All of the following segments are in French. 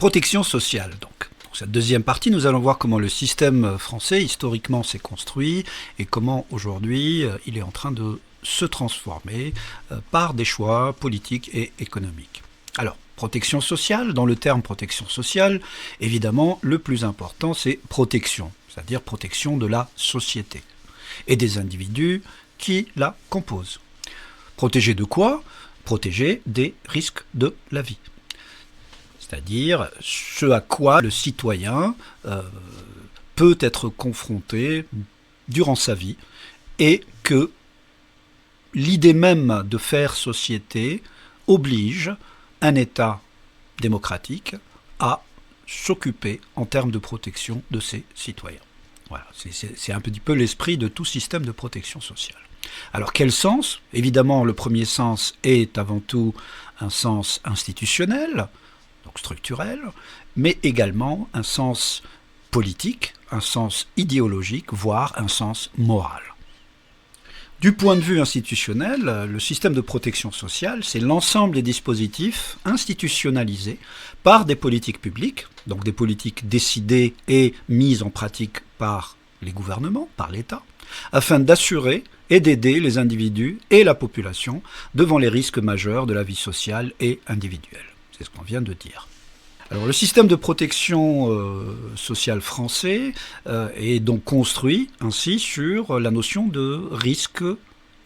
Protection sociale, donc. Pour cette deuxième partie, nous allons voir comment le système français, historiquement, s'est construit et comment, aujourd'hui, il est en train de se transformer par des choix politiques et économiques. Alors, protection sociale, dans le terme protection sociale, évidemment, le plus important, c'est protection, c'est-à-dire protection de la société et des individus qui la composent. Protéger de quoi ? Protéger des risques de la vie. C'est-à-dire ce à quoi le citoyen peut être confronté durant sa vie et que l'idée même de faire société oblige un État démocratique à s'occuper en termes de protection de ses citoyens. Voilà, c'est un petit peu l'esprit de tout système de protection sociale. Alors quel sens ? Évidemment, le premier sens est avant tout un sens institutionnel, donc structurel, mais également un sens politique, un sens idéologique, voire un sens moral. Du point de vue institutionnel, le système de protection sociale, c'est l'ensemble des dispositifs institutionnalisés par des politiques publiques, donc des politiques décidées et mises en pratique par les gouvernements, par l'État, afin d'assurer et d'aider les individus et la population devant les risques majeurs de la vie sociale et individuelle. C'est ce qu'on vient de dire. Alors, le système de protection sociale français est donc construit ainsi sur la notion de risques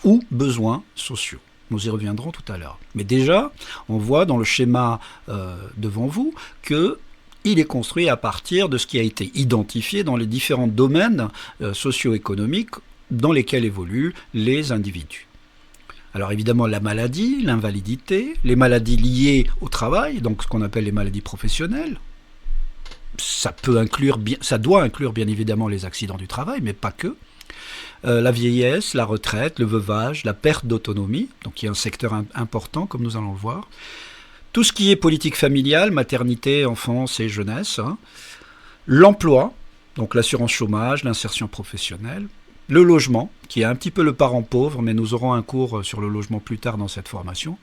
ou besoins sociaux. Nous y reviendrons tout à l'heure. Mais déjà, on voit dans le schéma devant vous qu'il est construit à partir de ce qui a été identifié dans les différents domaines socio-économiques dans lesquels évoluent les individus. Alors évidemment la maladie, l'invalidité, les maladies liées au travail, donc ce qu'on appelle les maladies professionnelles, ça doit inclure bien évidemment les accidents du travail, mais pas que. La vieillesse, la retraite, le veuvage, la perte d'autonomie, donc qui est un secteur important comme nous allons le voir. Tout ce qui est politique familiale, maternité, enfance et jeunesse. L'emploi, donc l'assurance chômage, l'insertion professionnelle. Le logement, qui est un petit peu le parent pauvre, mais nous aurons un cours sur le logement plus tard dans cette formation.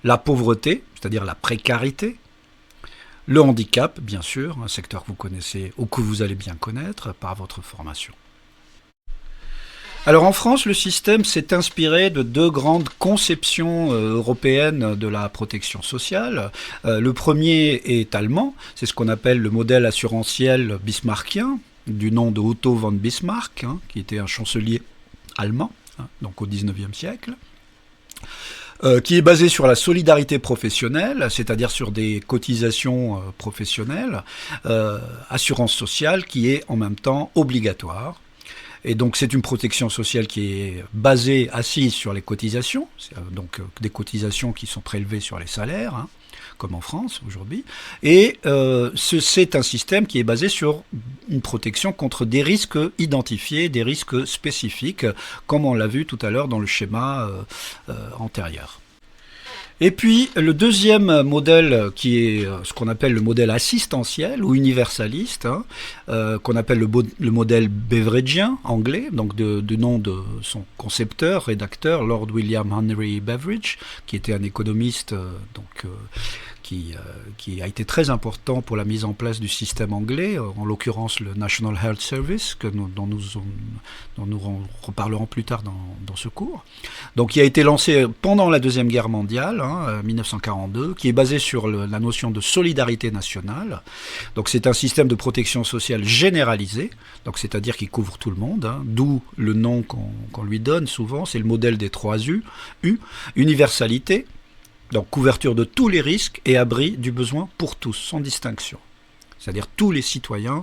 La pauvreté, c'est-à-dire la précarité. Le handicap, bien sûr, un secteur que vous connaissez ou que vous allez bien connaître par votre formation. Alors en France, le système s'est inspiré de deux grandes conceptions européennes de la protection sociale. Le premier est allemand, c'est ce qu'on appelle le modèle assurantiel bismarckien, du nom de Otto von Bismarck, qui était un chancelier allemand, donc au XIXe siècle, qui est basé sur la solidarité professionnelle, c'est-à-dire sur des cotisations professionnelles, assurance sociale qui est en même temps obligatoire. Et donc c'est une protection sociale qui est assise sur les cotisations, donc des cotisations qui sont prélevées sur les salaires, comme en France aujourd'hui. Et c'est un système qui est basé sur une protection contre des risques identifiés, des risques spécifiques, comme on l'a vu tout à l'heure dans le schéma antérieur. Et puis le deuxième modèle qui est ce qu'on appelle le modèle assistentiel ou universaliste, qu'on appelle le modèle beveridgien anglais, donc du nom de son concepteur, rédacteur, Lord William Henry Beveridge, qui était un économiste qui a été très important pour la mise en place du système anglais, en l'occurrence le National Health Service, dont nous reparlerons plus tard dans ce cours. Donc qui a été lancé pendant la Deuxième Guerre mondiale, 1942, qui est basé sur la notion de solidarité nationale. Donc c'est un système de protection sociale généralisé, donc c'est-à-dire qui couvre tout le monde, d'où le nom qu'on lui donne souvent, c'est le modèle des 3 U, universalité, donc couverture de tous les risques et abri du besoin pour tous, sans distinction. C'est-à-dire tous les citoyens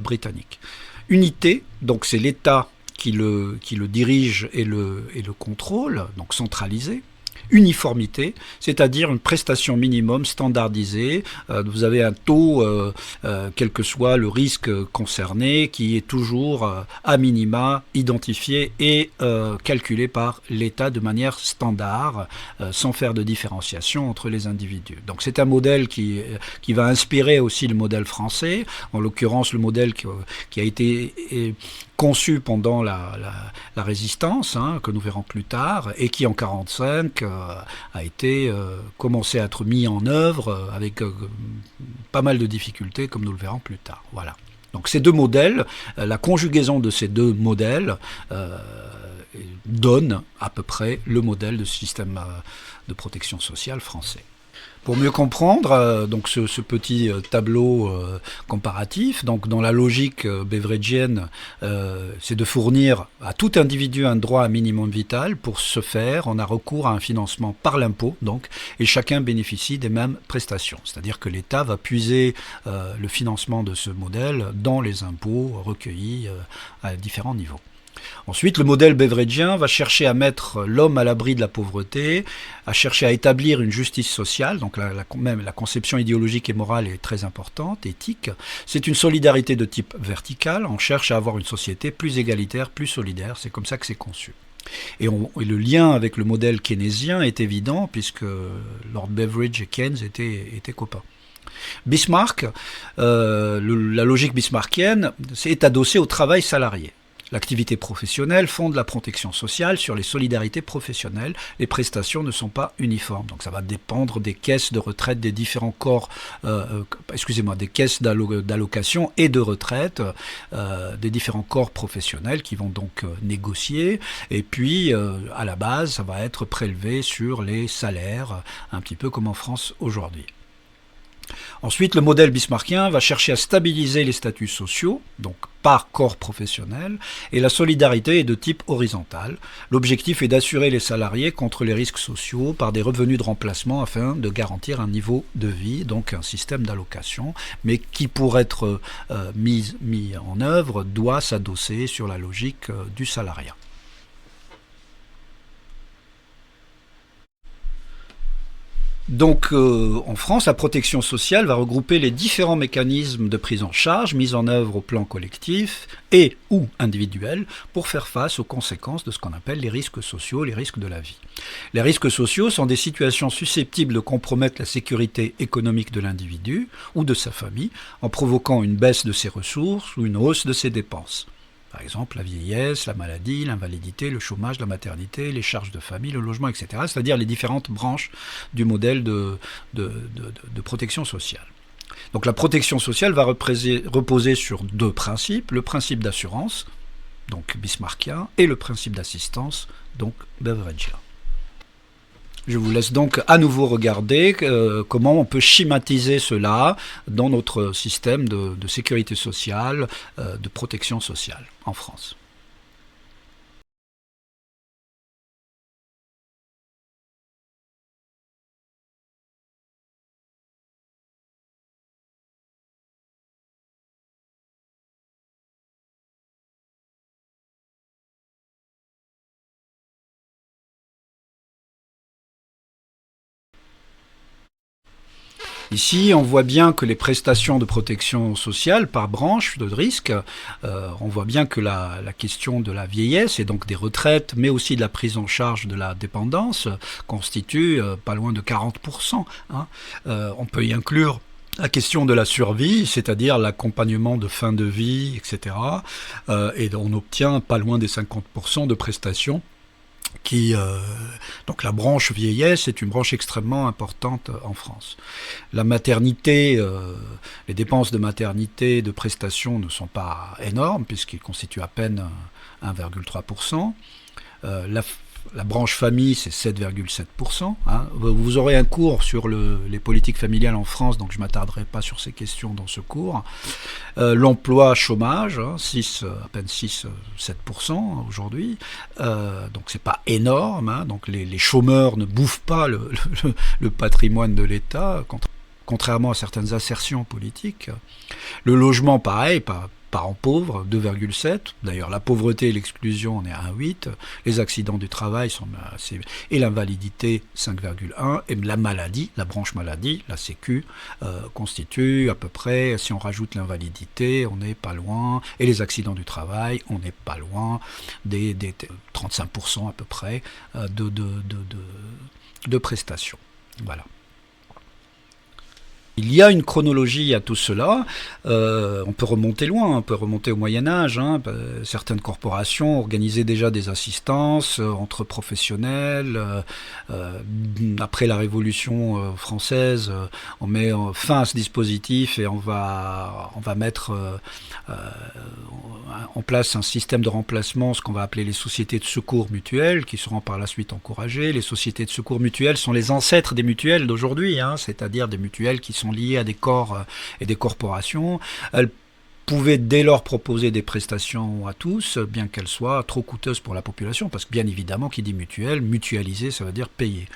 britanniques. Unité, donc c'est l'État qui le dirige et le contrôle, donc centralisé. Uniformité, c'est-à-dire une prestation minimum standardisée. Vous avez un taux, quel que soit le risque concerné, qui est toujours à minima identifié et calculé par l'État de manière standard, sans faire de différenciation entre les individus. Donc c'est un modèle qui va inspirer aussi le modèle français, en l'occurrence le modèle qui a été conçu pendant la résistance, que nous verrons plus tard, et qui en 1945 a été commencé à être mis en œuvre avec pas mal de difficultés, comme nous le verrons plus tard. Voilà. Donc ces deux modèles, la conjugaison de ces deux modèles donne à peu près le modèle de système de protection sociale français. Pour mieux comprendre donc ce petit tableau comparatif, donc dans la logique beveridgienne, c'est de fournir à tout individu un droit à minimum vital. Pour ce faire, on a recours à un financement par l'impôt, donc, et chacun bénéficie des mêmes prestations. C'est-à-dire que l'État va puiser le financement de ce modèle dans les impôts recueillis à différents niveaux. Ensuite, le modèle beveridgien va chercher à mettre l'homme à l'abri de la pauvreté, à chercher à établir une justice sociale, donc même la conception idéologique et morale est très importante, éthique. C'est une solidarité de type vertical, on cherche à avoir une société plus égalitaire, plus solidaire, c'est comme ça que c'est conçu. Et le lien avec le modèle keynésien est évident, puisque Lord Beveridge et Keynes étaient copains. Bismarck, la logique bismarckienne, est adossée au travail salarié. L'activité professionnelle fonde la protection sociale sur les solidarités professionnelles. Les prestations ne sont pas uniformes. Donc ça va dépendre des caisses de retraite des différents corps, des caisses d'allocation et de retraite des différents corps professionnels qui vont donc négocier. Et puis, à la base, ça va être prélevé sur les salaires, un petit peu comme en France aujourd'hui. Ensuite, le modèle bismarckien va chercher à stabiliser les statuts sociaux, donc par corps professionnel, et la solidarité est de type horizontal. L'objectif est d'assurer les salariés contre les risques sociaux par des revenus de remplacement afin de garantir un niveau de vie, donc un système d'allocation, mais qui pour être mis en œuvre doit s'adosser sur la logique du salariat. Donc en France, la protection sociale va regrouper les différents mécanismes de prise en charge mis en œuvre au plan collectif et ou individuel pour faire face aux conséquences de ce qu'on appelle les risques sociaux, les risques de la vie. Les risques sociaux sont des situations susceptibles de compromettre la sécurité économique de l'individu ou de sa famille en provoquant une baisse de ses ressources ou une hausse de ses dépenses. Par exemple, la vieillesse, la maladie, l'invalidité, le chômage, la maternité, les charges de famille, le logement, etc. C'est-à-dire les différentes branches du modèle de protection sociale. Donc la protection sociale va reposer sur deux principes, le principe d'assurance, donc bismarckien, et le principe d'assistance, donc beveridgien. Je vous laisse donc à nouveau regarder comment on peut schématiser cela dans notre système de sécurité sociale, de protection sociale en France. Ici, on voit bien que les prestations de protection sociale par branche de risque, on voit bien que la question de la vieillesse et donc des retraites, mais aussi de la prise en charge de la dépendance, constitue pas loin de 40%. On peut y inclure la question de la survie, c'est-à-dire l'accompagnement de fin de vie, etc. Et on obtient pas loin des 50% de prestations. Donc la branche vieillesse est une branche extrêmement importante en France. La maternité, les dépenses de maternité, de prestations ne sont pas énormes puisqu'ils constituent à peine 1,3%. La branche famille, c'est 7,7%. Vous aurez un cours sur les politiques familiales en France, donc je ne m'attarderai pas sur ces questions dans ce cours. L'emploi chômage, à peine 6-7% aujourd'hui. Donc c'est pas énorme. Donc les chômeurs ne bouffent pas le patrimoine de l'État, contrairement à certaines assertions politiques. Le logement, pareil, parents pauvres, 2,7. D'ailleurs, la pauvreté et l'exclusion, on est à 1,8. Les accidents du travail sont assez... Et l'invalidité, 5,1. Et la maladie, la branche maladie, la Sécu, constitue à peu près, si on rajoute l'invalidité, on n'est pas loin. Et les accidents du travail, on n'est pas loin des 35% à peu près de prestations. Voilà. Il y a une chronologie à tout cela. On peut remonter loin, on peut remonter au Moyen-Âge. Certaines corporations organisaient déjà des assistances entre professionnels. Après la Révolution française, on met fin à ce dispositif et on va mettre en place un système de remplacement, ce qu'on va appeler les sociétés de secours mutuels, qui seront par la suite encouragées. Les sociétés de secours mutuels sont les ancêtres des mutuelles d'aujourd'hui, c'est-à-dire des mutuelles qui sont liées à des corps et des corporations. Elles pouvaient dès lors proposer des prestations à tous, bien qu'elles soient trop coûteuses pour la population, parce que bien évidemment, qui dit mutuelle, mutualiser, ça veut dire payer.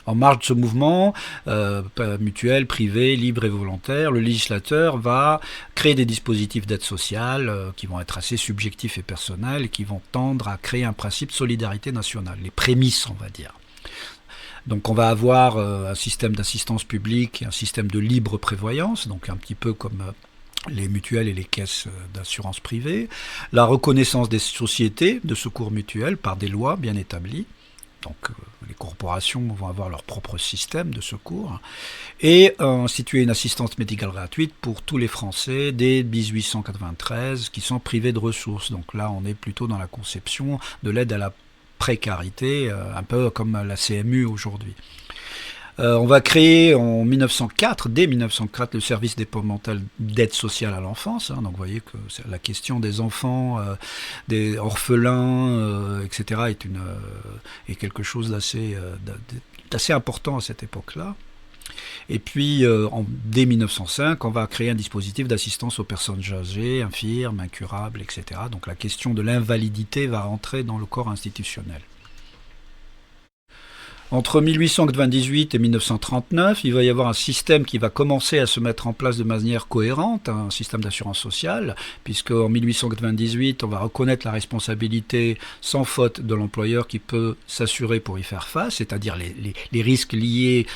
En marge de ce mouvement mutuel, privé, libre et volontaire, le législateur va créer des dispositifs d'aide sociale qui vont être assez subjectifs et personnels et qui vont tendre à créer un principe de solidarité nationale, les prémices, on va dire. Donc on va avoir un système d'assistance publique, un système de libre prévoyance, donc un petit peu comme les mutuelles et les caisses d'assurance privée, la reconnaissance des sociétés de secours mutuels par des lois bien établies. Donc les corporations vont avoir leur propre système de secours et instituer une assistance médicale gratuite pour tous les Français dès 1893 qui sont privés de ressources. Donc là on est plutôt dans la conception de l'aide à la précarité, un peu comme la CMU aujourd'hui. On va créer en 1904, dès 1904, le service départemental d'aide sociale à l'enfance. Donc vous voyez que la question des enfants, des orphelins, etc. est quelque chose d'assez important à cette époque-là. Et puis, dès 1905, on va créer un dispositif d'assistance aux personnes âgées, infirmes, incurables, etc. Donc la question de l'invalidité va rentrer dans le corps institutionnel. Entre 1898 et 1939, il va y avoir un système qui va commencer à se mettre en place de manière cohérente, un système d'assurance sociale, puisque en 1898, on va reconnaître la responsabilité sans faute de l'employeur qui peut s'assurer pour y faire face, c'est-à-dire les risques liés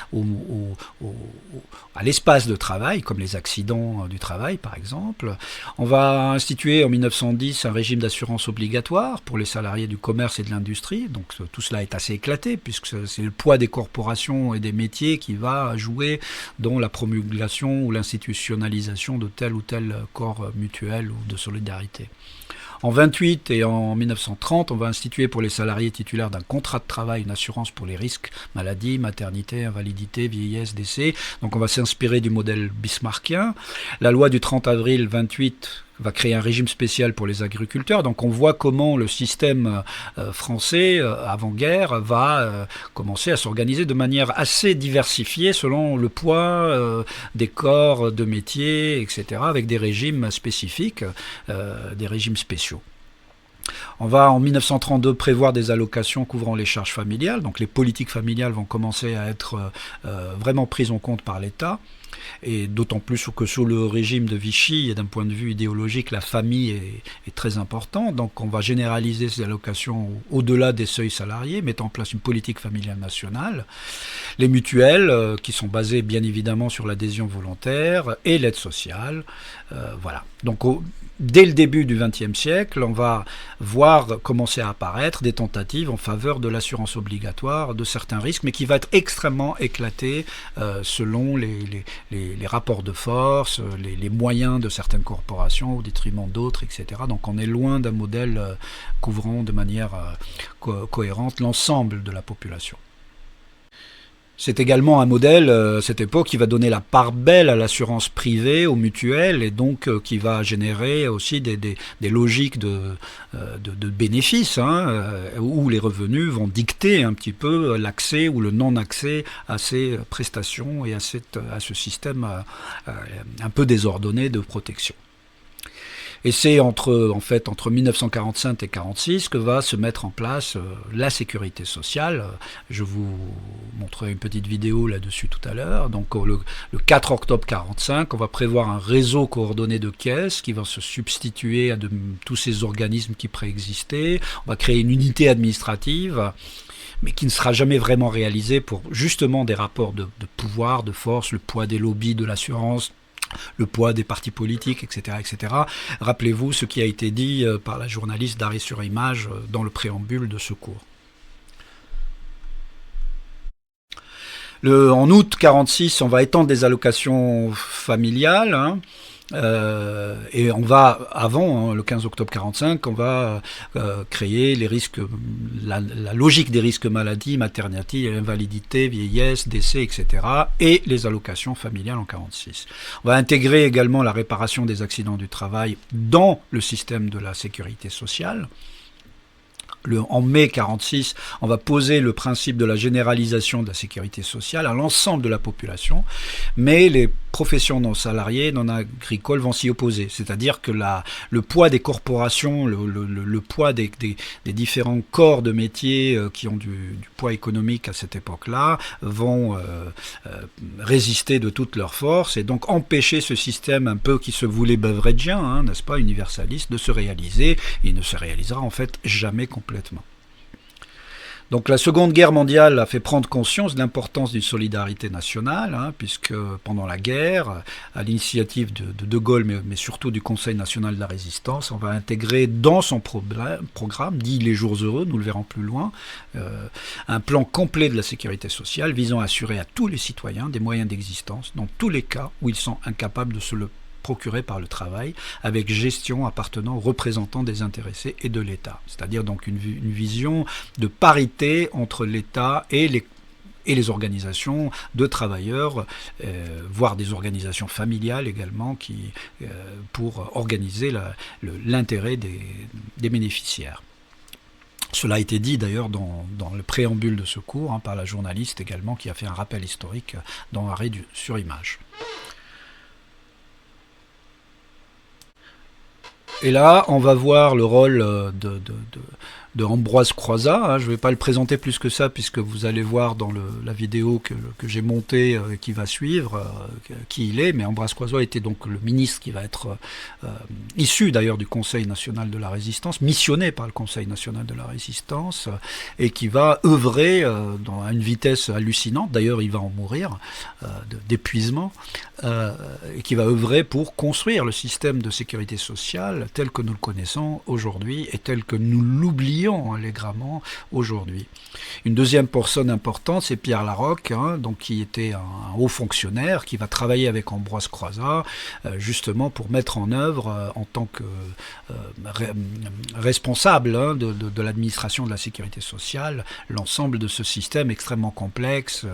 à l'espace de travail, comme les accidents du travail par exemple. On va instituer en 1910 un régime d'assurance obligatoire pour les salariés du commerce et de l'industrie, donc tout cela est assez éclaté, puisque c'est le poids des corporations et des métiers qui va jouer dans la promulgation ou l'institutionnalisation de tel ou tel corps mutuel ou de solidarité. En 28 et en 1930, on va instituer pour les salariés titulaires d'un contrat de travail une assurance pour les risques, maladie, maternité, invalidité, vieillesse, décès. Donc on va s'inspirer du modèle bismarckien. La loi du 30 avril 28 va créer un régime spécial pour les agriculteurs. Donc on voit comment le système français avant-guerre va commencer à s'organiser de manière assez diversifiée selon le poids des corps de métiers, etc., avec des régimes spécifiques, des régimes spéciaux. On va en 1932 prévoir des allocations couvrant les charges familiales, donc les politiques familiales vont commencer à être vraiment prises en compte par l'État, et d'autant plus que sous le régime de Vichy, et d'un point de vue idéologique, la famille est très importante, donc on va généraliser ces allocations au-delà des seuils salariés, mettre en place une politique familiale nationale, les mutuelles qui sont basées bien évidemment sur l'adhésion volontaire et l'aide sociale, voilà. Donc dès le début du XXe siècle, on va voir commencer à apparaître des tentatives en faveur de l'assurance obligatoire de certains risques, mais qui va être extrêmement éclatée selon les rapports de force, les moyens de certaines corporations au détriment d'autres, etc. Donc on est loin d'un modèle couvrant de manière cohérente l'ensemble de la population. C'est également un modèle, à cette époque, qui va donner la part belle à l'assurance privée, aux mutuelles, et donc qui va générer aussi des logiques de bénéfices, où les revenus vont dicter un petit peu l'accès ou le non-accès à ces prestations et à ce système un peu désordonné de protection. Et c'est entre 1945 et 1946 que va se mettre en place la sécurité sociale. Je vous montrerai une petite vidéo là-dessus tout à l'heure. Donc le 4 octobre 1945, on va prévoir un réseau coordonné de caisses qui va se substituer à tous ces organismes qui préexistaient. On va créer une unité administrative, mais qui ne sera jamais vraiment réalisée pour justement des rapports de pouvoir, de force, le poids des lobbies de l'assurance, le poids des partis politiques, etc., etc. Rappelez-vous ce qui a été dit par la journaliste d'Arrêt sur Image dans le préambule de ce cours. En août 1946, on va étendre les allocations familiales, hein. Et on va, avant, hein, le 15 octobre 1945, on va créer les risques, la logique des risques maladie, maternité, invalidité, vieillesse, décès, etc. et les allocations familiales en 1946. On va intégrer également la réparation des accidents du travail dans le système de la sécurité sociale. En mai 1946, on va poser le principe de la généralisation de la sécurité sociale à l'ensemble de la population, mais les professions non salariées, non agricoles vont s'y opposer. C'est-à-dire que le poids des corporations, le poids des différents corps de métiers qui ont du poids économique à cette époque-là, vont résister de toute leur force et donc empêcher ce système un peu qui se voulait beveridgien, hein, n'est-ce pas, universaliste, de se réaliser. Il ne se réalisera en fait jamais complètement. Donc la Seconde Guerre mondiale a fait prendre conscience de l'importance d'une solidarité nationale, hein, puisque pendant la guerre, à l'initiative de Gaulle, mais surtout du Conseil national de la résistance, on va intégrer dans son programme, dit les jours heureux, nous le verrons plus loin, un plan complet de la sécurité sociale visant à assurer à tous les citoyens des moyens d'existence dans tous les cas où ils sont incapables de se le procurer par le travail, avec gestion appartenant aux représentants des intéressés et de l'État. C'est-à-dire donc une vision de parité entre l'État et les organisations de travailleurs, voire des organisations familiales également, pour organiser l'intérêt des bénéficiaires. Cela a été dit d'ailleurs dans le préambule de ce cours, hein, par la journaliste également, qui a fait un rappel historique dans Arrêt sur image. Et là, on va voir le rôle de Ambroise Croizat, hein. Je ne vais pas le présenter plus que ça, puisque vous allez voir dans la vidéo que j'ai montée, qui va suivre, qui il est. Mais Ambroise Croizat était donc le ministre qui va être issu d'ailleurs du Conseil national de la résistance, missionné par le Conseil national de la résistance, et qui va œuvrer à une vitesse hallucinante. D'ailleurs, il va en mourir d'épuisement, et qui va œuvrer pour construire le système de sécurité sociale tel que nous le connaissons aujourd'hui et tel que nous l'oublions allègrement aujourd'hui. Une deuxième personne importante, c'est Pierre Laroque, hein, donc qui était un haut fonctionnaire, qui va travailler avec Ambroise Croizat, justement pour mettre en œuvre, en tant que responsable, hein, de l'administration de la sécurité sociale, l'ensemble de ce système extrêmement complexe.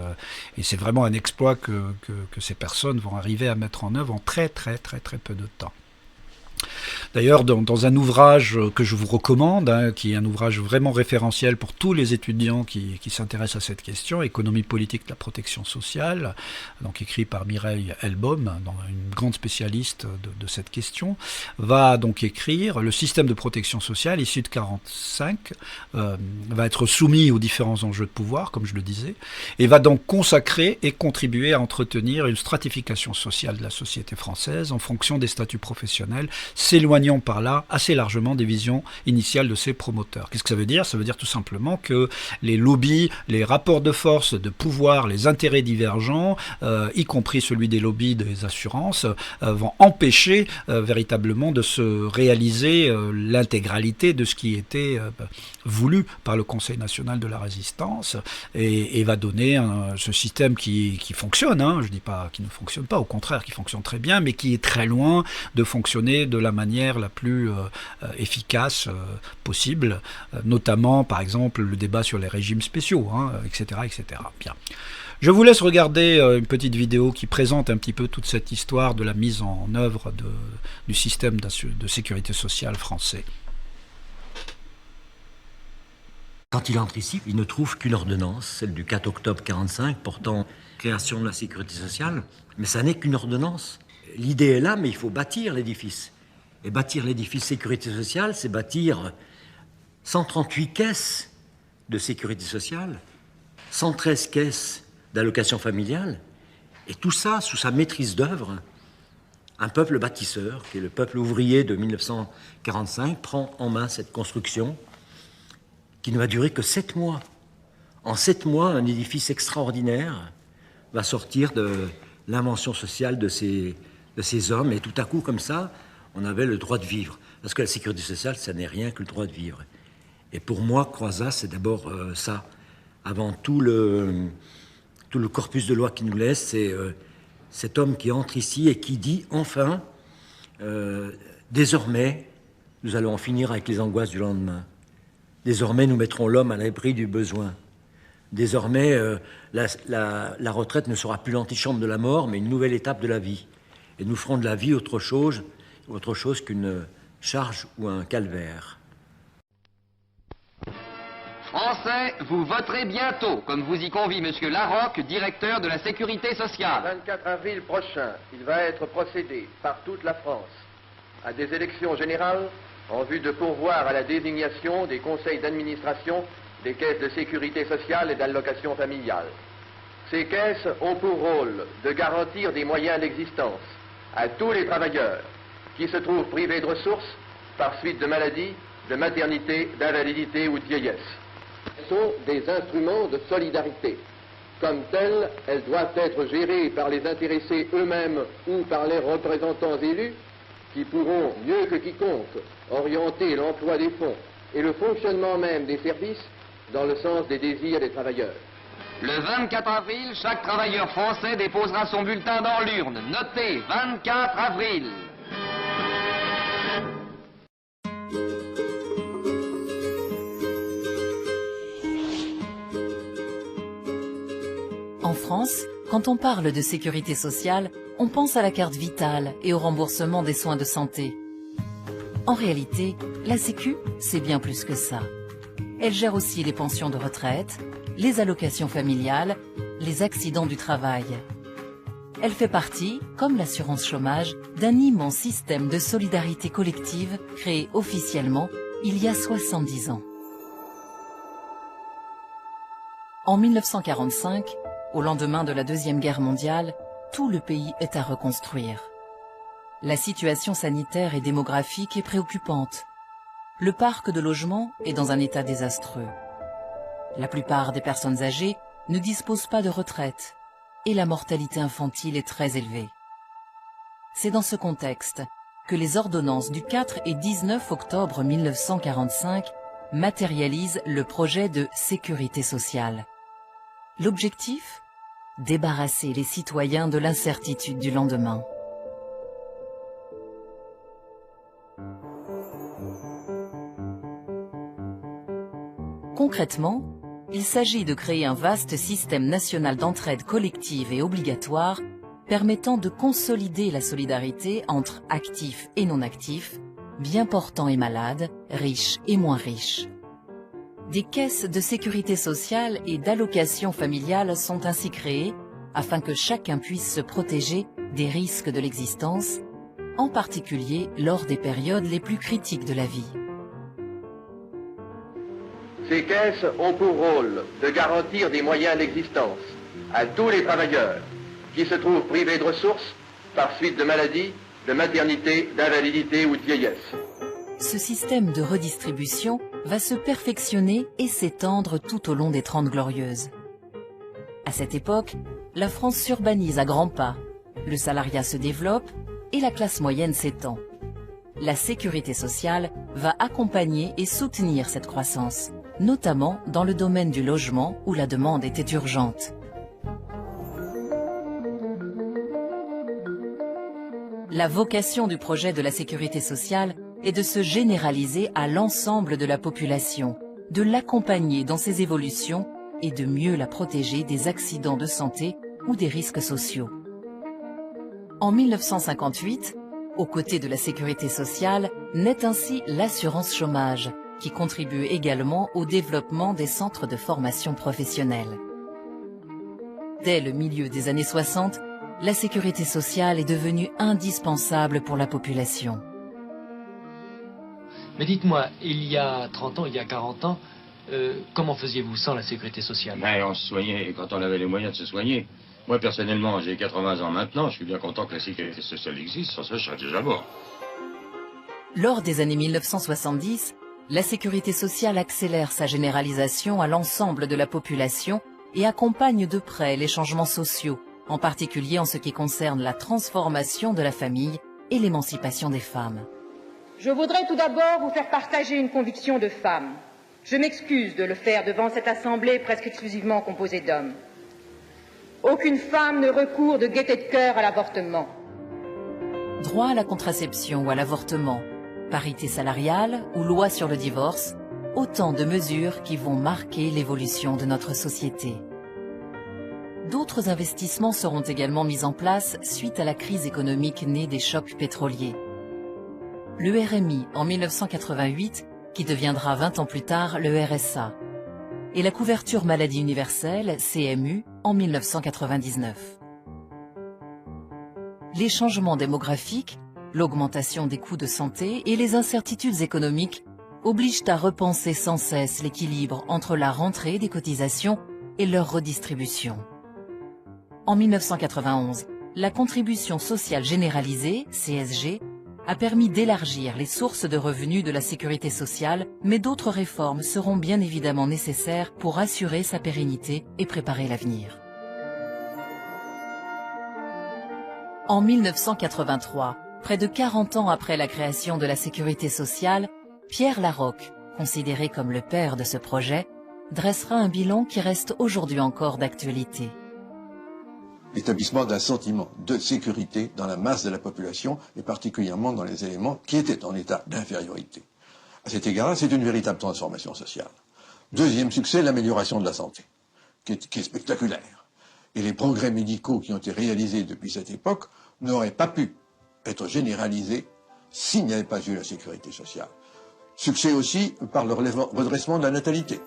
Et c'est vraiment un exploit que ces personnes vont arriver à mettre en œuvre en très très très très peu de temps. D'ailleurs, dans un ouvrage que je vous recommande, hein, qui est un ouvrage vraiment référentiel pour tous les étudiants qui s'intéressent à cette question, Économie politique de la protection sociale, donc écrit par Mireille Elbaum, une grande spécialiste de cette question, va donc écrire le système de protection sociale issu de 1945, va être soumis aux différents enjeux de pouvoir, comme je le disais, et va donc consacrer et contribuer à entretenir une stratification sociale de la société française en fonction des statuts professionnels, s'éloignant par là assez largement des visions initiales de ses promoteurs. Qu'est-ce que ça veut dire? Ça veut dire tout simplement que les lobbies, les rapports de force, de pouvoir, les intérêts divergents, y compris celui des lobbies des assurances, vont empêcher véritablement de se réaliser l'intégralité de ce qui était voulu par le Conseil national de la résistance, et va donner ce système qui fonctionne, hein, je ne dis pas qu'il ne fonctionne pas, au contraire, qui fonctionne très bien, mais qui est très loin de fonctionner de la manière la plus efficace possible, notamment par exemple le débat sur les régimes spéciaux, hein, etc., etc. Bien. Je vous laisse regarder une petite vidéo qui présente un petit peu toute cette histoire de la mise en œuvre du système de sécurité sociale français. Quand il entre ici, il ne trouve qu'une ordonnance, celle du 4 octobre 1945, portant création de la sécurité sociale, mais ça n'est qu'une ordonnance. L'idée est là, mais il faut bâtir l'édifice. Et bâtir l'édifice sécurité sociale, c'est bâtir 138 caisses de sécurité sociale, 113 caisses d'allocation familiale, et tout ça sous sa maîtrise d'œuvre. Un peuple bâtisseur, qui est le peuple ouvrier de 1945, prend en main cette construction qui ne va durer que 7 mois. En 7 mois, un édifice extraordinaire va sortir de l'invention sociale de ces hommes, et tout à coup, comme ça, on avait le droit de vivre. Parce que la sécurité sociale, ça n'est rien que le droit de vivre. Et pour moi, Croizat, c'est d'abord ça. Avant tout, tout le corpus de loi qui nous laisse, c'est cet homme qui entre ici et qui dit enfin, désormais, nous allons en finir avec les angoisses du lendemain. Désormais, nous mettrons l'homme à l'abri du besoin. Désormais, la retraite ne sera plus l'antichambre de la mort, mais une nouvelle étape de la vie. Et nous ferons de la vie autre chose qu'une charge ou un calvaire. Français, vous voterez bientôt, comme vous y convie Monsieur Larocque, directeur de la Sécurité sociale. Le 24 avril prochain, il va être procédé par toute la France à des élections générales en vue de pourvoir à la désignation des conseils d'administration des caisses de sécurité sociale et d'allocation familiale. Ces caisses ont pour rôle de garantir des moyens d'existence à tous les travailleurs qui se trouvent privés de ressources par suite de maladies, de maternité, d'invalidité ou de vieillesse. Elles sont des instruments de solidarité. Comme telles, elles doivent être gérées par les intéressés eux-mêmes ou par les représentants élus qui pourront, mieux que quiconque, orienter l'emploi des fonds et le fonctionnement même des services dans le sens des désirs des travailleurs. Le 24 avril, chaque travailleur français déposera son bulletin dans l'urne. Notez, 24 avril. En France, quand on parle de sécurité sociale, on pense à la carte vitale et au remboursement des soins de santé. En réalité, la Sécu, c'est bien plus que ça. Elle gère aussi les pensions de retraite, les allocations familiales, les accidents du travail. Elle fait partie, comme l'assurance chômage, d'un immense système de solidarité collective créé officiellement il y a 70 ans. En 1945, au lendemain de la Deuxième Guerre mondiale, tout le pays est à reconstruire. La situation sanitaire et démographique est préoccupante. Le parc de logement est dans un état désastreux. La plupart des personnes âgées ne disposent pas de retraite et la mortalité infantile est très élevée. C'est dans ce contexte que les ordonnances du 4 et 19 octobre 1945 matérialisent le projet de sécurité sociale. L'objectif ? Débarrasser les citoyens de l'incertitude du lendemain. Concrètement, il s'agit de créer un vaste système national d'entraide collective et obligatoire permettant de consolider la solidarité entre actifs et non-actifs, bien portants et malades, riches et moins riches. Des caisses de sécurité sociale et d'allocation familiale sont ainsi créées afin que chacun puisse se protéger des risques de l'existence, en particulier lors des périodes les plus critiques de la vie. Ces caisses ont pour rôle de garantir des moyens d'existence à tous les travailleurs qui se trouvent privés de ressources par suite de maladies, de maternité, d'invalidité ou de vieillesse. Ce système de redistribution va se perfectionner et s'étendre tout au long des 30 Glorieuses. À cette époque, la France s'urbanise à grands pas, le salariat se développe et la classe moyenne s'étend. La sécurité sociale va accompagner et soutenir cette croissance, notamment dans le domaine du logement où la demande était urgente. La vocation du projet de la sécurité sociale est de se généraliser à l'ensemble de la population, de l'accompagner dans ses évolutions et de mieux la protéger des accidents de santé ou des risques sociaux. En 1958, aux côtés de la sécurité sociale, naît ainsi l'assurance chômage, qui contribue également au développement des centres de formation professionnelle. Dès le milieu des années 60, la sécurité sociale est devenue indispensable pour la population. Mais dites-moi, il y a 30 ans, il y a 40 ans, comment faisiez-vous sans la sécurité sociale? Ben, on se soignait quand on avait les moyens de se soigner. Moi, personnellement, j'ai 80 ans maintenant, je suis bien content que la sécurité sociale existe, sans ça, je serais déjà mort. Lors des années 1970, la sécurité sociale accélère sa généralisation à l'ensemble de la population et accompagne de près les changements sociaux, en particulier en ce qui concerne la transformation de la famille et l'émancipation des femmes. Je voudrais tout d'abord vous faire partager une conviction de femme. Je m'excuse de le faire devant cette assemblée presque exclusivement composée d'hommes. Aucune femme ne recourt de gaieté de cœur à l'avortement. Droit à la contraception ou à l'avortement, parité salariale ou loi sur le divorce, autant de mesures qui vont marquer l'évolution de notre société. D'autres investissements seront également mis en place suite à la crise économique née des chocs pétroliers. Le RMI en 1988, qui deviendra 20 ans plus tard le RSA, et la couverture maladie universelle, CMU, en 1999. Les changements démographiques, l'augmentation des coûts de santé et les incertitudes économiques obligent à repenser sans cesse l'équilibre entre la rentrée des cotisations et leur redistribution. En 1991, la contribution sociale généralisée, CSG, a permis d'élargir les sources de revenus de la sécurité sociale, mais d'autres réformes seront bien évidemment nécessaires pour assurer sa pérennité et préparer l'avenir. En 1983, près de 40 ans après la création de la sécurité sociale, Pierre Laroque, considéré comme le père de ce projet, dressera un bilan qui reste aujourd'hui encore d'actualité. L'établissement d'un sentiment de sécurité dans la masse de la population, et particulièrement dans les éléments qui étaient en état d'infériorité. À cet égard, c'est une véritable transformation sociale. Deuxième succès, l'amélioration de la santé, qui est spectaculaire. Et les progrès médicaux qui ont été réalisés depuis cette époque n'auraient pas pu être généralisés s'il n'y avait pas eu la sécurité sociale. Succès aussi par le redressement de la natalité.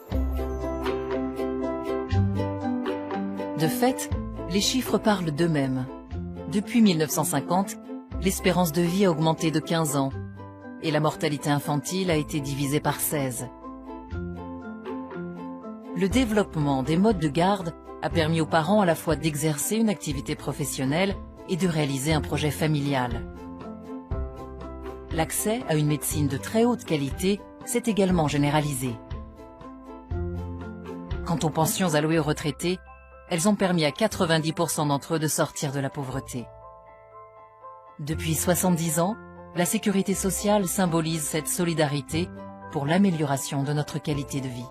De fait, les chiffres parlent d'eux-mêmes. Depuis 1950, l'espérance de vie a augmenté de 15 ans et la mortalité infantile a été divisée par 16. Le développement des modes de garde a permis aux parents à la fois d'exercer une activité professionnelle et de réaliser un projet familial. L'accès à une médecine de très haute qualité s'est également généralisé. Quant aux pensions allouées aux retraités, elles ont permis à 90% d'entre eux de sortir de la pauvreté. Depuis 70 ans, la sécurité sociale symbolise cette solidarité pour l'amélioration de notre qualité de vie.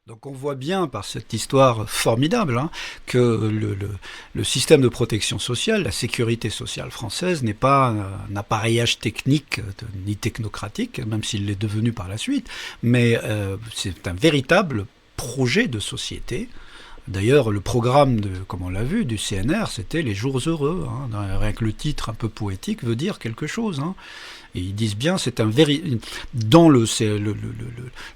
Donc on voit bien par cette histoire formidable que le système de protection sociale, la sécurité sociale française n'est pas un appareillage technique ni technocratique, même s'il l'est devenu par la suite, mais c'est un véritable projet de société. D'ailleurs, le programme, comme on l'a vu, du CNR, c'était les jours heureux. Rien que le titre un peu poétique veut dire quelque chose. Et ils disent bien, c'est un dans le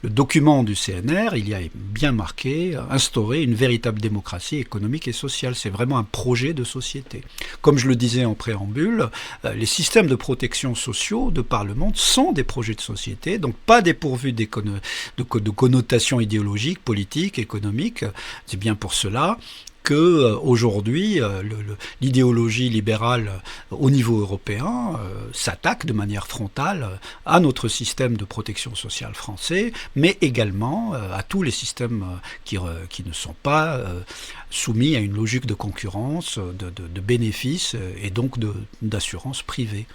document du CNR, il y a bien marqué, instaurer une véritable démocratie économique et sociale. C'est vraiment un projet de société. Comme je le disais en préambule, les systèmes de protection sociaux de par le monde sont des projets de société, donc pas dépourvus de connotations idéologiques, politiques, économiques. C'est bien pour cela que aujourd'hui l'idéologie libérale au niveau européen s'attaque de manière frontale à notre système de protection sociale français, mais également à tous les systèmes qui ne sont pas soumis à une logique de concurrence, de bénéfices et donc d'assurance privée.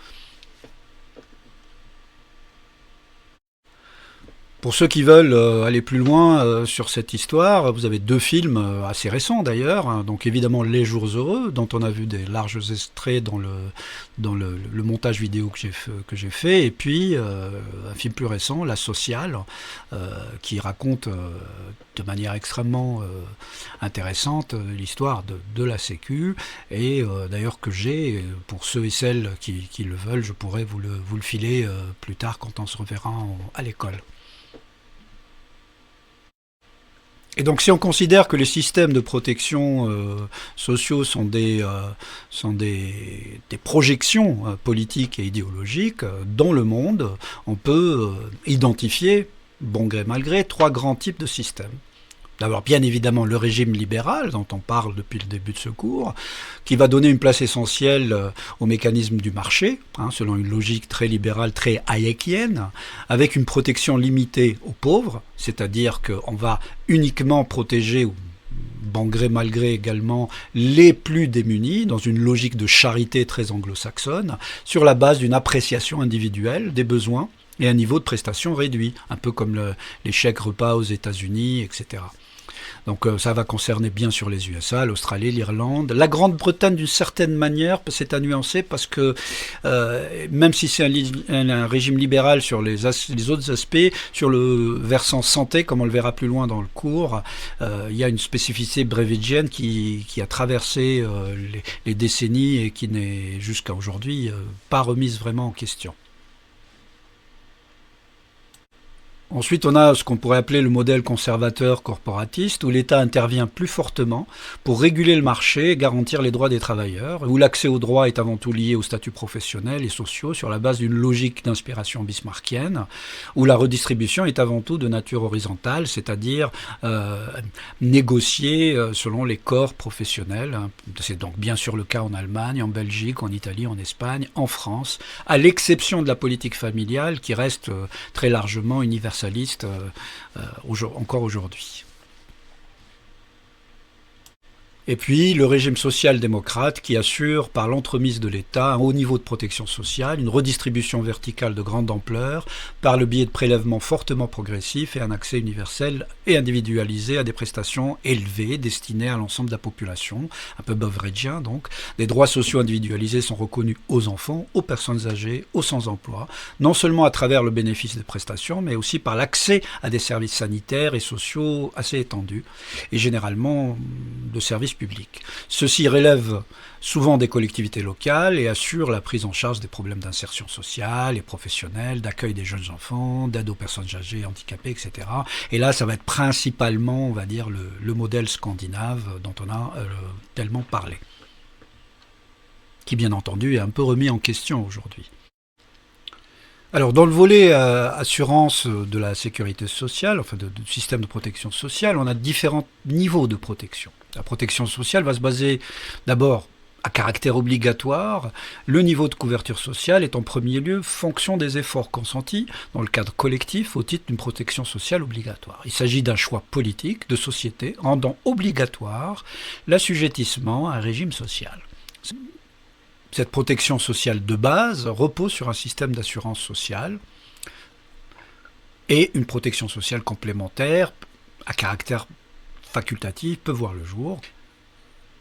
Pour ceux qui veulent aller plus loin sur cette histoire, vous avez deux films assez récents d'ailleurs. Donc évidemment Les Jours Heureux, dont on a vu des larges extraits dans le montage vidéo que j'ai fait, et puis un film plus récent, La Sociale, qui raconte de manière extrêmement intéressante l'histoire de la Sécu, et d'ailleurs que j'ai, pour ceux et celles qui le veulent, je pourrais vous le filer plus tard quand on se reverra à l'école. Et donc si on considère que les systèmes de protection sociaux sont des projections politiques et idéologiques, dans le monde, on peut identifier, bon gré mal gré, trois grands types de systèmes. D'abord, bien évidemment, le régime libéral, dont on parle depuis le début de ce cours, qui va donner une place essentielle au mécanisme du marché, selon une logique très libérale, très hayekienne, avec une protection limitée aux pauvres, c'est-à-dire qu'on va uniquement protéger ou bon gré mal gré également, les plus démunis, dans une logique de charité très anglo-saxonne, sur la base d'une appréciation individuelle des besoins et un niveau de prestation réduit, un peu comme les chèques repas aux États-Unis, etc. Donc ça va concerner bien sûr les USA, l'Australie, l'Irlande. La Grande-Bretagne, d'une certaine manière, c'est à nuancer parce que même si c'est un régime libéral sur les autres aspects, sur le versant santé, comme on le verra plus loin dans le cours, il y a une spécificité brevégienne qui a traversé les décennies et qui n'est jusqu'à aujourd'hui pas remise vraiment en question. Ensuite, on a ce qu'on pourrait appeler le modèle conservateur corporatiste, où l'État intervient plus fortement pour réguler le marché et garantir les droits des travailleurs, où l'accès aux droits est avant tout lié aux statuts professionnels et sociaux sur la base d'une logique d'inspiration bismarckienne, où la redistribution est avant tout de nature horizontale, c'est-à-dire négociée selon les corps professionnels. C'est donc bien sûr le cas en Allemagne, en Belgique, en Italie, en Espagne, en France, à l'exception de la politique familiale qui reste très largement universelle encore aujourd'hui. Et puis le régime social-démocrate qui assure par l'entremise de l'État un haut niveau de protection sociale, une redistribution verticale de grande ampleur par le biais de prélèvements fortement progressifs et un accès universel et individualisé à des prestations élevées destinées à l'ensemble de la population, un peu beveridgien donc. Des droits sociaux individualisés sont reconnus aux enfants, aux personnes âgées, aux sans-emploi, non seulement à travers le bénéfice des prestations, mais aussi par l'accès à des services sanitaires et sociaux assez étendus, et généralement de services publics. Ceux-ci relèvent souvent des collectivités locales et assurent la prise en charge des problèmes d'insertion sociale et professionnelle, d'accueil des jeunes enfants, d'aide aux personnes âgées, handicapées, etc. Et là, ça va être principalement, on va dire, le modèle scandinave dont on a tellement parlé, qui bien entendu est un peu remis en question aujourd'hui. Alors, dans le volet assurance de la sécurité sociale, enfin du système de protection sociale, on a différents niveaux de protection. La protection sociale va se baser d'abord à caractère obligatoire. Le niveau de couverture sociale est en premier lieu fonction des efforts consentis dans le cadre collectif au titre d'une protection sociale obligatoire. Il s'agit d'un choix politique de société rendant obligatoire l'assujettissement à un régime social. Cette protection sociale de base repose sur un système d'assurance sociale et une protection sociale complémentaire à caractère facultatif peut voir le jour.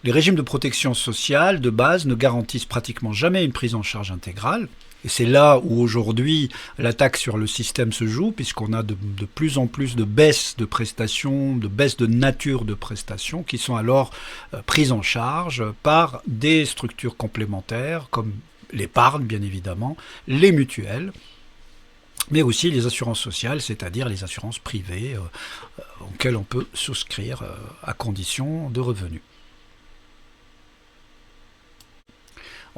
Les régimes de protection sociale de base ne garantissent pratiquement jamais une prise en charge intégrale. Et c'est là où aujourd'hui l'attaque sur le système se joue, puisqu'on a de plus en plus de baisses de prestations, de baisses de nature de prestations qui sont alors prises en charge par des structures complémentaires comme l'épargne bien évidemment, les mutuelles, mais aussi les assurances sociales, c'est-à-dire les assurances privées auxquelles on peut souscrire à condition de revenus.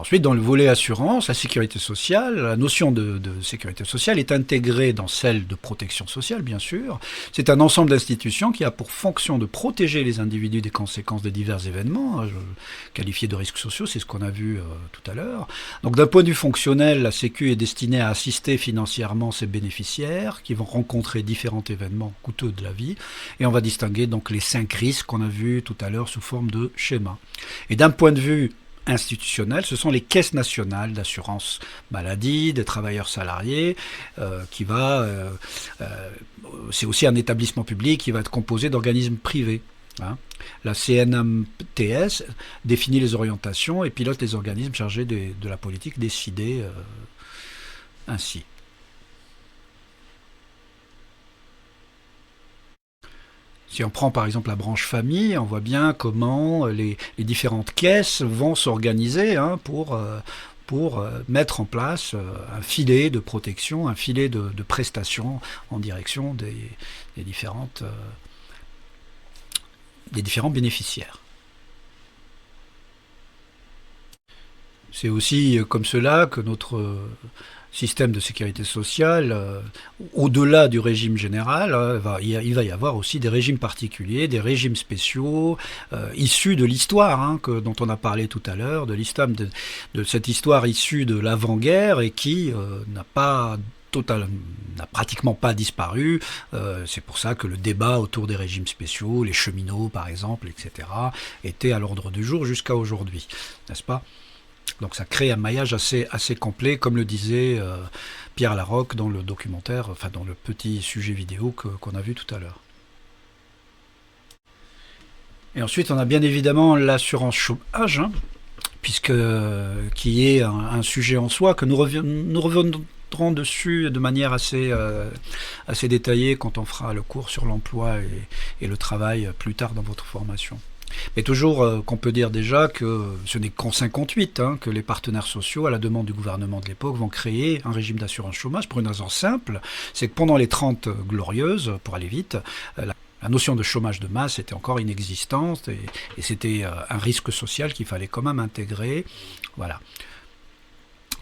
Ensuite, dans le volet assurance, la sécurité sociale, la notion de sécurité sociale est intégrée dans celle de protection sociale, bien sûr. C'est un ensemble d'institutions qui a pour fonction de protéger les individus des conséquences de divers événements, qualifiés de risques sociaux, c'est ce qu'on a vu tout à l'heure. Donc d'un point de vue fonctionnel, la Sécu est destinée à assister financièrement ses bénéficiaires qui vont rencontrer différents événements coûteux de la vie. Et on va distinguer donc les 5 risques qu'on a vus tout à l'heure sous forme de schéma. Et d'un point de vue institutionnel, ce sont les caisses nationales d'assurance maladie, des travailleurs salariés, c'est aussi un établissement public qui va être composé d'organismes privés. La CNMTS définit les orientations et pilote les organismes chargés de la politique décidée ainsi. Si on prend par exemple la branche famille, on voit bien comment les différentes caisses vont s'organiser pour mettre en place un filet de protection, un filet de prestations en direction des différents bénéficiaires. C'est aussi comme cela que notre système de sécurité sociale, au-delà du régime général, il va y avoir aussi des régimes particuliers, des régimes spéciaux, issus de l'histoire, dont on a parlé tout à l'heure, de cette histoire issue de l'avant-guerre et qui n'a pas n'a pratiquement pas disparu. C'est pour ça que le débat autour des régimes spéciaux, les cheminots par exemple, etc., était à l'ordre du jour jusqu'à aujourd'hui, n'est-ce pas? Donc ça crée un maillage assez complet, comme le disait Pierre Larocque dans le documentaire, enfin dans le petit sujet vidéo qu'on a vu tout à l'heure. Et ensuite, on a bien évidemment l'assurance chômage, qui est un sujet en soi, que nous reviendrons dessus de manière assez détaillée quand on fera le cours sur l'emploi et le travail plus tard dans votre formation. Mais toujours qu'on peut dire déjà que ce n'est qu'en 1958 que les partenaires sociaux, à la demande du gouvernement de l'époque, vont créer un régime d'assurance chômage pour une raison simple, c'est que pendant les 30 glorieuses, pour aller vite, la notion de chômage de masse était encore inexistante et c'était un risque social qu'il fallait quand même intégrer. Voilà.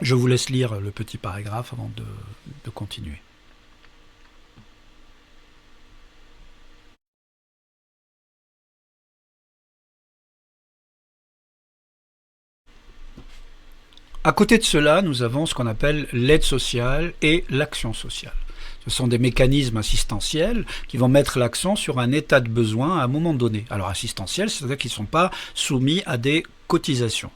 Je vous laisse lire le petit paragraphe avant de continuer. À côté de cela, nous avons ce qu'on appelle l'aide sociale et l'action sociale. Ce sont des mécanismes assistentiels qui vont mettre l'accent sur un état de besoin à un moment donné. Alors assistentiels, c'est-à-dire qu'ils ne sont pas soumis à des cotisations.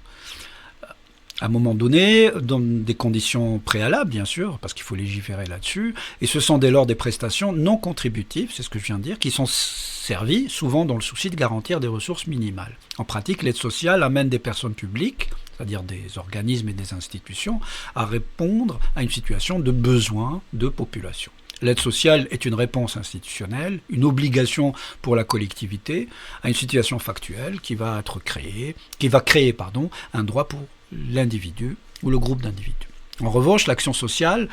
À un moment donné, dans des conditions préalables, bien sûr, parce qu'il faut légiférer là-dessus, et ce sont dès lors des prestations non contributives, c'est ce que je viens de dire, qui sont servies souvent dans le souci de garantir des ressources minimales. En pratique, l'aide sociale amène des personnes publiques, c'est-à-dire des organismes et des institutions, à répondre à une situation de besoin de population. L'aide sociale est une réponse institutionnelle, une obligation pour la collectivité à une situation factuelle qui va créer un droit pour l'individu ou le groupe d'individus. En revanche, l'action sociale,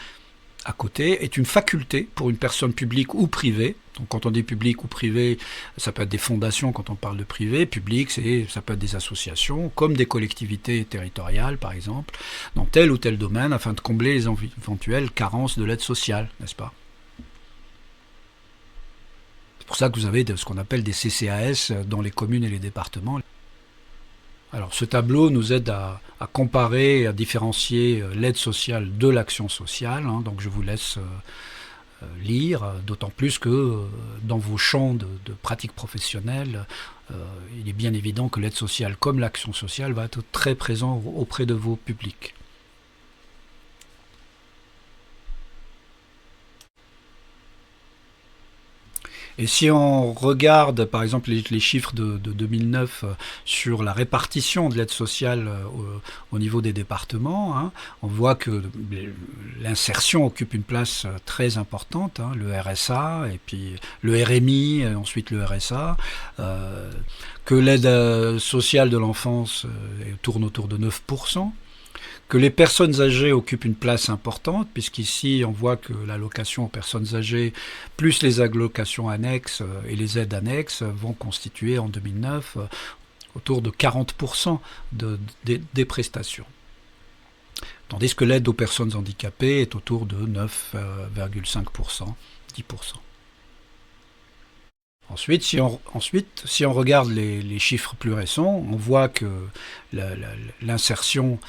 à côté, est une faculté pour une personne publique ou privée. Donc quand on dit public ou privé, ça peut être des fondations quand on parle de privé. Public, ça peut être des associations, comme des collectivités territoriales, par exemple, dans tel ou tel domaine, afin de combler les éventuelles carences de l'aide sociale, n'est-ce pas ? C'est pour ça que vous avez ce qu'on appelle des CCAS dans les communes et les départements. Alors ce tableau nous aide à comparer et à différencier l'aide sociale de l'action sociale, donc je vous laisse lire, d'autant plus que dans vos champs de pratique professionnelle, il est bien évident que l'aide sociale comme l'action sociale va être très présent auprès de vos publics. Et si on regarde par exemple les chiffres de 2009 sur la répartition de l'aide sociale au niveau des départements, on voit que l'insertion occupe une place très importante, le RSA et puis le RMI, et ensuite le RSA, que l'aide sociale de l'enfance tourne autour de 9%. Que les personnes âgées occupent une place importante, puisqu'ici on voit que l'allocation aux personnes âgées, plus les allocations annexes et les aides annexes vont constituer en 2009 autour de 40% des prestations. Tandis que l'aide aux personnes handicapées est autour de 9,5%, 10%. Ensuite, si on regarde les chiffres plus récents, on voit que l'insertion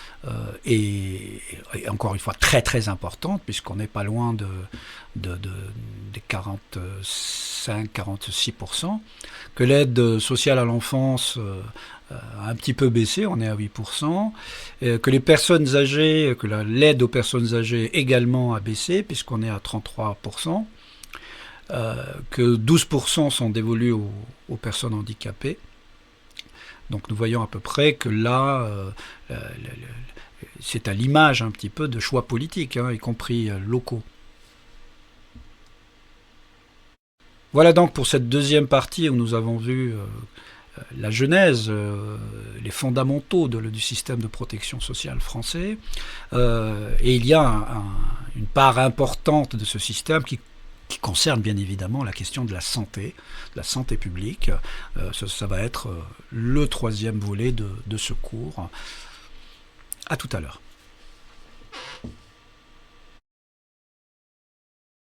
est encore une fois très très importante, puisqu'on n'est pas loin des 45-46%, que l'aide sociale à l'enfance a un petit peu baissé, on est à 8%, que les personnes âgées, que l'aide aux personnes âgées également a baissé, puisqu'on est à 33%. Que 12% sont dévolus aux personnes handicapées. Donc nous voyons à peu près que là, c'est à l'image un petit peu de choix politiques, y compris locaux. Voilà donc pour cette deuxième partie où nous avons vu la genèse, les fondamentaux du système de protection sociale français. Et il y a une part importante de ce système qui concerne bien évidemment la question de la santé publique. Ça va être le troisième volet de ce cours. À tout à l'heure.